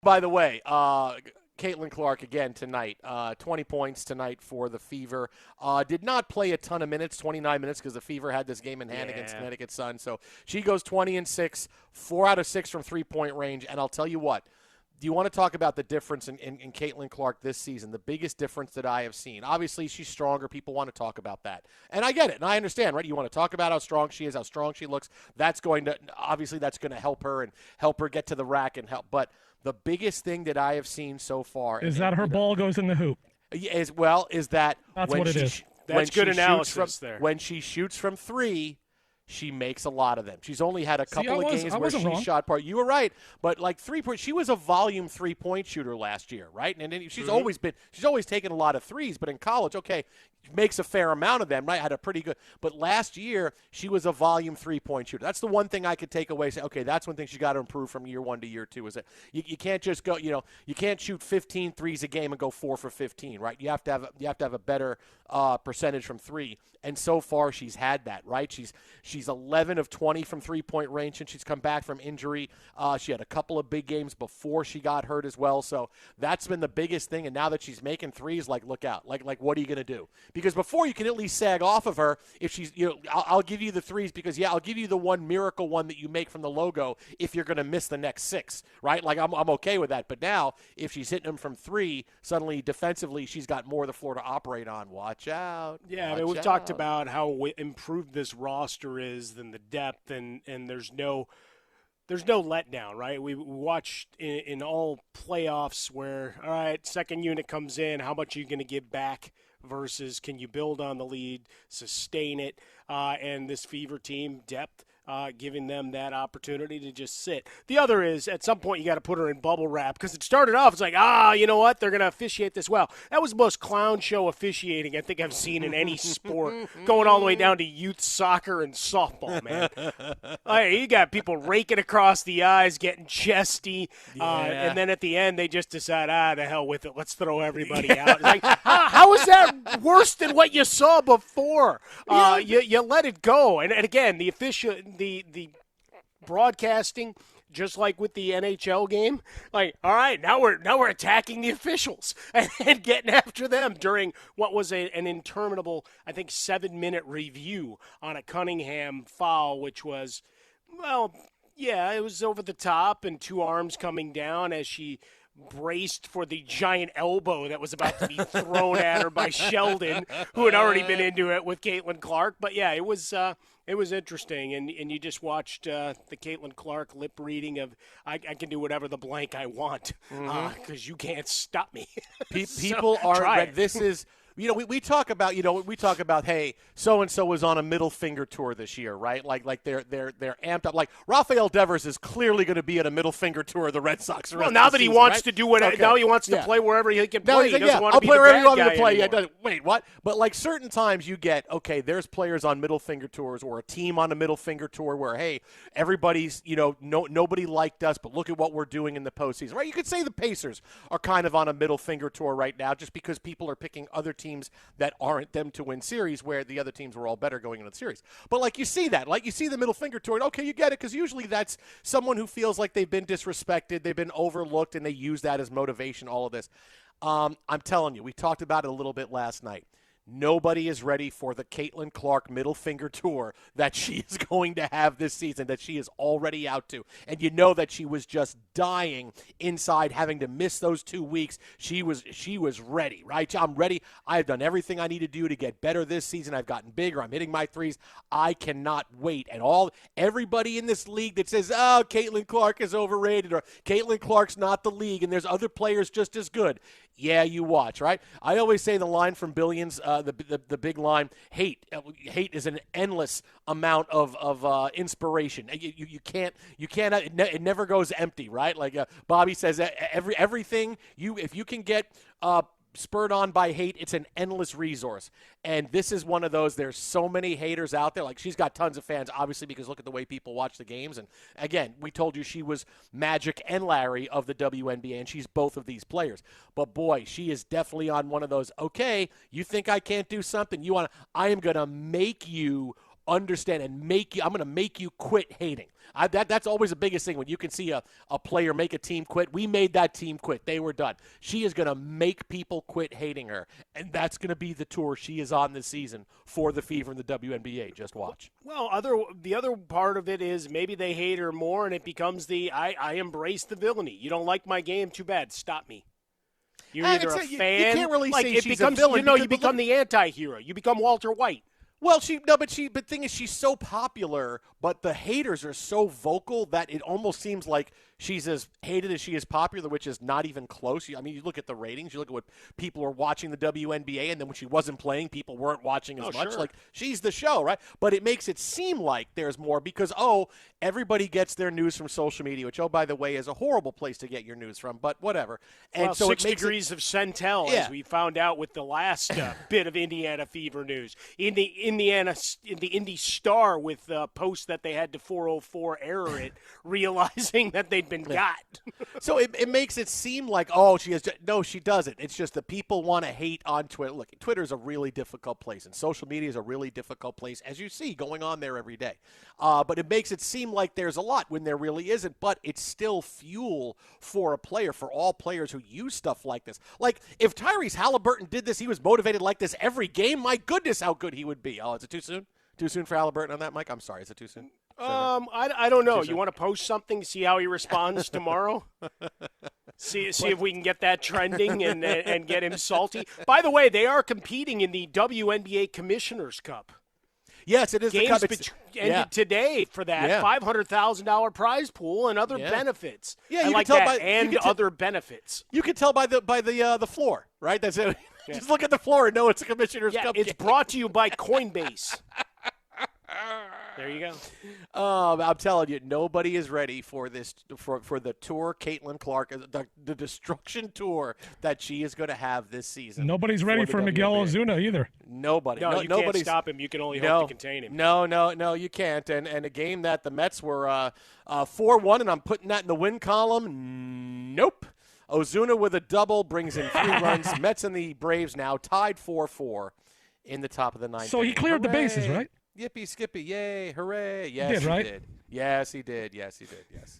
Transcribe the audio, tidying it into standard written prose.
by the way, Caitlyn Clark again tonight. 20 points tonight for the Fever. Did not play a ton of minutes, 29 minutes, because the Fever had this game in hand against Connecticut Sun. So she goes 20-6, 4 out of 6 from three-point range. And I'll tell you what. Do you want to talk about the difference in Caitlyn Clark this season? The biggest difference that I have seen. Obviously, she's stronger. People want to talk about that. And I get it, and I understand, right? You want to talk about how strong she is, how strong she looks. That's going to help her and help her get to the rack and help. But the biggest thing that I have seen so far is that her ball goes in the hoop. Is that that's what it is. That's good analysis there. When she shoots from three, she makes a lot of them. She's only had a couple of games where she shot part. You were right, but like 3-point, she was a volume 3-point shooter last year, right? And then she's always taken a lot of threes. But in college, okay, makes a fair amount of them, right? Had a pretty good. But last year, she was a volume 3-point shooter. That's the one thing I could take away. Say, okay, that's one thing she's got to improve from year 1 to year 2. Is that you can't just go, you can't shoot 15 threes a game and go 4 for 15, right? You have to have a better percentage from 3. And so far, she's had that, right? She's 11 of 20 from 3-point range since she's come back from injury. She had a couple of big games before she got hurt as well. So that's been the biggest thing. And now that she's making threes, like, look out. Like what are you going to do? Because before you can at least sag off of her if she's, I'll give you the threes because, I'll give you the one miracle one that you make from the logo if you're going to miss the next 6, right? Like, I'm okay with that. But now, if she's hitting them from 3, suddenly defensively she's got more of the floor to operate on. Watch out. Yeah, we've talked about how improved this roster is than the depth, and there's no letdown, right? We watched in all playoffs where, all right, second unit comes in, how much are you going to give back versus can you build on the lead, sustain it, and this Fever team, depth, giving them that opportunity to just sit. The other is, at some point, you got to put her in bubble wrap because it started off, it's like, you know what, they're going to officiate this well. That was the most clown show officiating I think I've seen in any sport, going all the way down to youth soccer and softball, man. You got people raking across the eyes, getting chesty, and then at the end, they just decide, the hell with it, let's throw everybody out. It's like, how is that worse than what you saw before? You let it go. And again, the the broadcasting, just like with the NHL game, like, all right, now we're attacking the officials and getting after them during what was an interminable, I think, 7-minute review on a Cunningham foul, which was, it was over the top and 2 arms coming down as she braced for the giant elbow that was about to be thrown at her by Sheldon, who had already been into it with Caitlyn Clark. But yeah, it was interesting, and you just watched the Caitlyn Clark lip reading of I can do whatever the blank I want because you can't stop me. People are. This is. We talk about, hey, so-and-so was on a middle finger tour this year, right? Like they're amped up. Like Rafael Devers is clearly going to be at a middle finger tour of the Red Sox. Well, now that he wants to do now he wants to play wherever he can play. He doesn't want to be the bad guy. I'll play wherever you want me to play. Yeah, wait, what? But like certain times you get, there's players on middle finger tours or a team on a middle finger tour where, hey, everybody's, nobody liked us, but look at what we're doing in the postseason, right? You could say the Pacers are kind of on a middle finger tour right now just because people are picking other teams that aren't them to win series where the other teams were all better going into the series. But like you see the middle finger toward, okay, you get it, because usually that's someone who feels like they've been disrespected, they've been overlooked, and they use that as motivation, all of this. I'm telling you, we talked about it a little bit last night. Nobody is ready for the Caitlyn Clark middle finger tour that she is going to have this season, that she is already out to. And you know that she was just dying inside, having to miss those 2 weeks. She was ready, right? I'm ready. I've done everything I need to do to get better this season. I've gotten bigger. I'm hitting my threes. I cannot wait. And everybody in this league that says, Caitlyn Clark is overrated or Caitlyn Clark's not the league and there's other players just as good. Yeah, you watch, right? I always say the line from Billions, the big line, hate is an endless amount of inspiration. You can't it never goes empty, right? Like Bobby says, everything if you can get spurred on by hate, it's an endless resource. And this is one of those. There's so many haters out there. Like, she's got tons of fans, obviously, because look at the way people watch the games. And again, we told you she was Magic and Larry of the WNBA, and she's both of these players. But boy, she is definitely on one of those, okay, you think I can't do something? I am going to make you understand and make you. I'm going to make you quit hating. That's always the biggest thing when you can see a player make a team quit. We made that team quit. They were done. She is going to make people quit hating her, and that's going to be the tour she is on this season for the Fever and the WNBA. Just watch. Well, the other part of it is maybe they hate her more, and it becomes I embrace the villainy. You don't like my game? Too bad. Stop me. You're either a fan. You can't really say she's a villain. You become the anti-hero. You become Walter White. Well, but the thing is, she's so popular, but the haters are so vocal that it almost seems like she's as hated as she is popular, which is not even close. I mean, you look at the ratings, you look at what people are watching the WNBA, and then when she wasn't playing, people weren't watching as much. Sure. Like, she's the show, right? But it makes it seem like there's more because, everybody gets their news from social media, which, by the way, is a horrible place to get your news from, but whatever. And well, so 6 degrees of Centel, as we found out with the last bit of Indiana Fever news. In the Indy Star with posts that they had to 404 error it, realizing that they'd been got. So it makes it seem like, she has. No, she doesn't. It's just the people want to hate on Twitter. Look, Twitter is a really difficult place, and social media is a really difficult place, as you see going on there every day. But it makes it seem like there's a lot when there really isn't, but it's still fuel for a player, for all players who use stuff like this. Like, if Tyrese Halliburton did this, he was motivated like this every game, my goodness, how good he would be. Oh, is it too soon? Too soon for Halliburton on that, Mike? I'm sorry. Is it too soon? I don't know. You want to post something, see how he responds tomorrow? See if we can get that trending and get him salty. By the way, they are competing in the WNBA Commissioner's Cup. Yes, it is. Games the Cup. ended today for that $500,000 prize pool and other benefits. Yeah, I like tell that, other benefits. You can tell by the floor, right? That's it. Yeah. Just look at the floor and know it's a Commissioner's Cup. It's brought to you by Coinbase. There you go. I'm telling you, nobody is ready for this for the tour. Caitlyn Clark, the destruction tour that she is going to have this season. Nobody's ready for Miguel Ozuna either. Nobody. No, you can't stop him. You can only hope to contain him. No, you can't. And a game that the Mets were 4-1, and I'm putting that in the win column. Nope. Ozuna with a double brings in 3 runs. Mets and the Braves now tied 4-4 in the top of the 9th. So he cleared the bases, right? Yippee, skippy, yay, hooray. Yes, he did, right? Yes, he did. Yes, he did. Yes.